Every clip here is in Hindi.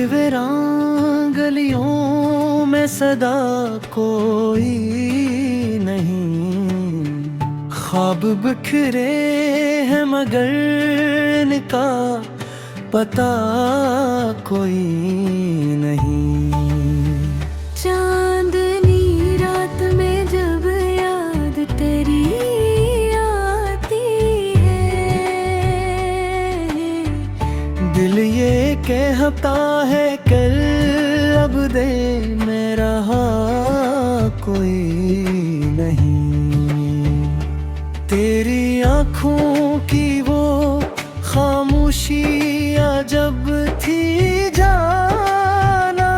वीरान गलियों में सदा कोई नहीं, ख्वाब बिखरे हैं मगर इनका पता कोई नहीं। चांदनी रात में जब याद तेरी आती है, दिल ये कहता है कल अब दे में रहा कोई नहीं। तेरी आँखों की वो खामोशियाँ जब थी जाना,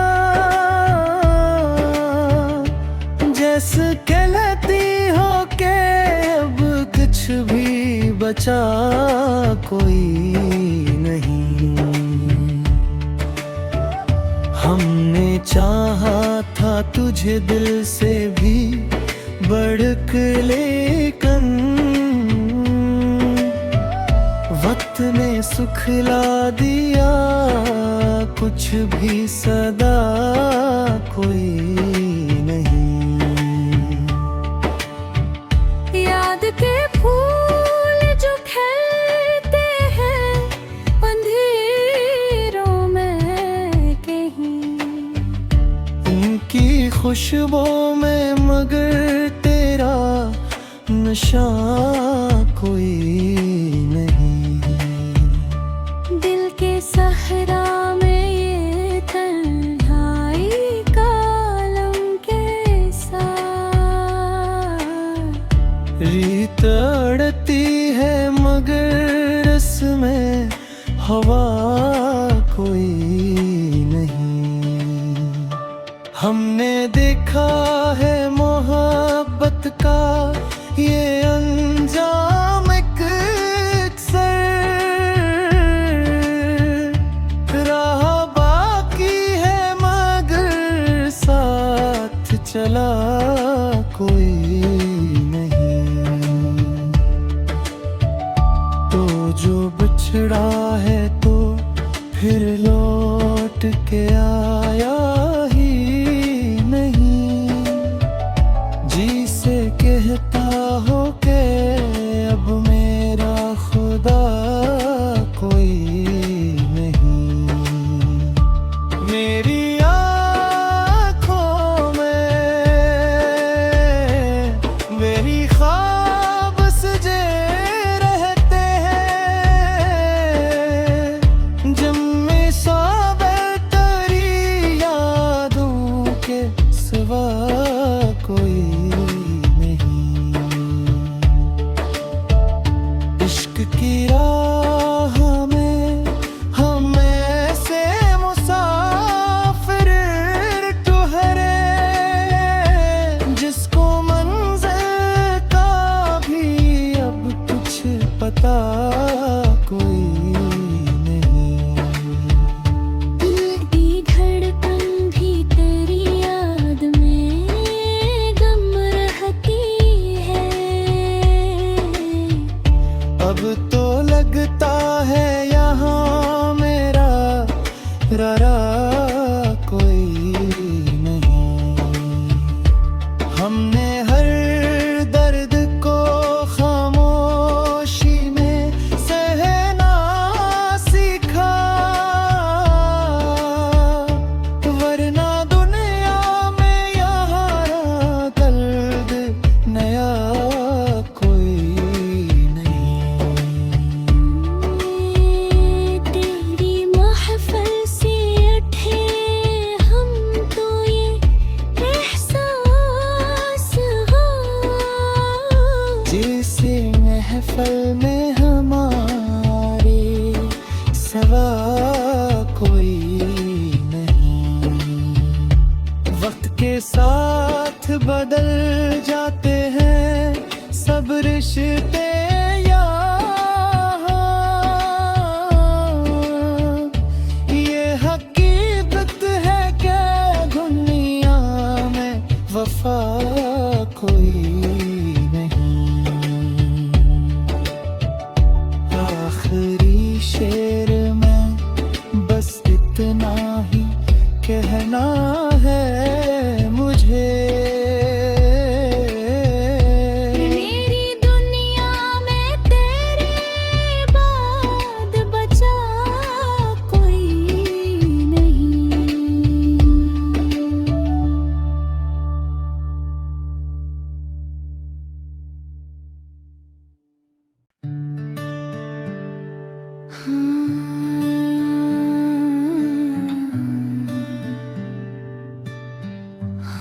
जैसे कहती हो के अब कुछ भी बचा कोई नहीं। हमने चाहा था तुझे दिल से भी बढ़क, लेकिन वक्त ने सुखला दिया कुछ भी सदा कोई नहीं। याद के फूल जो खिलते हैं अंधेरों में कहीं, उनकी खुशबू में मगर तेरा नशा कोई नहीं। दिल के सहरा में ये तन्हाई का आलम कैसा, रीत अड़ती है मगर इसमें हवा कोई नहीं। हमने देखा है मोहब्बत का ये अंजाम अक्सर, राह बाकी है मगर साथ चला कोई नहीं। तो जो बिछड़ा है तो फिर लौट के आया ही नहीं, जी से कहता हो के अब मेरा खुदा कोई नहीं। मेरी आँखों में मेरी ख्वाब सजे रहते हैं, जम्मे साबे तेरी यादों के सिवा कोई नहीं। इश्क की राह में हम ऐसे मुसाफिर ठहरे, जिसको मंज़िल का भी अब कुछ पता कोई नहीं। दिल की धड़कन भी तेरी याद में गम रहती है, अब तो लगता है यहाँ मेरा रारा कोई नहीं। हमने हर दर्द को खामोशी में सहना सीखा, वरना दुनिया में यहाँ दर्द नया कोई नहीं। तेरी महफिल से उठे हम तो ये एहसास हो, जैसे महफिल में हमारे सवा कोई नहीं। वक्त के साथ बदल जाते हैं सब रिश्ते यहाँ, ये हकीकत है कि दुनिया में वफा कोई नहीं। आखिरी शेर में बस इतना ही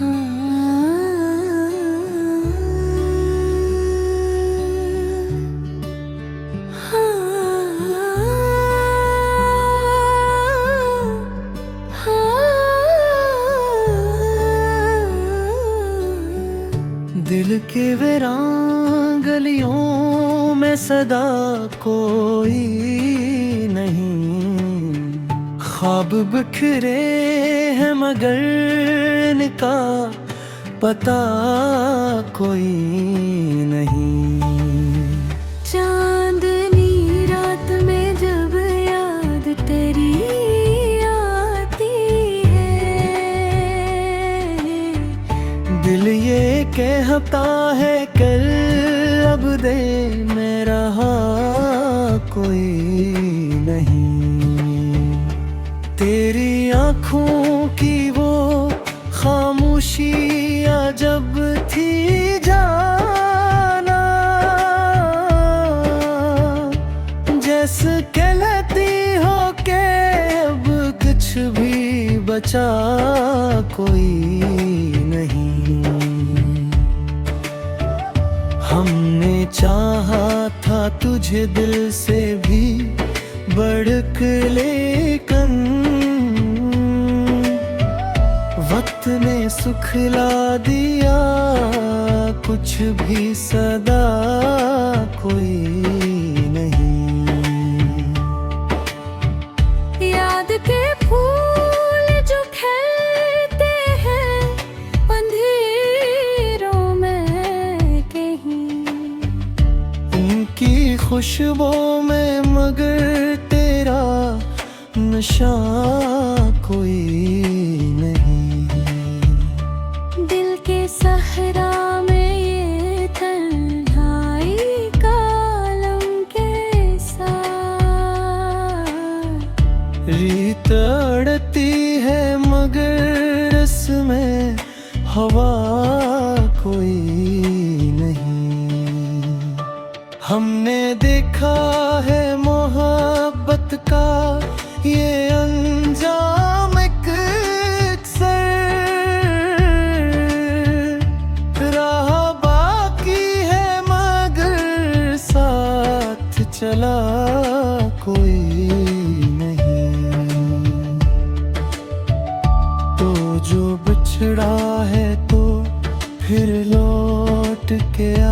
दिल के वीरान गलियों में सदा कोई नहीं, ख्वाब बिखरे हैं मगर इनका पता कोई नहीं। चांदनी रात में जब याद तेरी आती है, दिल ये कहता है कल अब दे में रहा कोई नहीं। तेरी आँखों की वो खामोशियाँ जब थी जाना, जैसे कहती हो के अब कुछ भी बचा कोई नहीं। हमने चाहा था तुझे दिल से भी बढ़कर, लेकिन वक्त ने सुखला दिया कुछ भी सदा कोई नहीं। याद के फूल जो खिलते हैं अंधेरों में कहीं, उनकी खुशबू में मगर तेरा नशा कोई नहीं। दिल के सहरा में ये तन्हाई का आलम कैसा, रीत अड़ती है मगर इसमें हवा कोई नहीं। हमने देखा है मोहब्बत का ये अंजाम अक्सर, रहा बाकी है मगर साथ चला कोई नहीं। तो जो बिछड़ा है तो फिर लौट के आ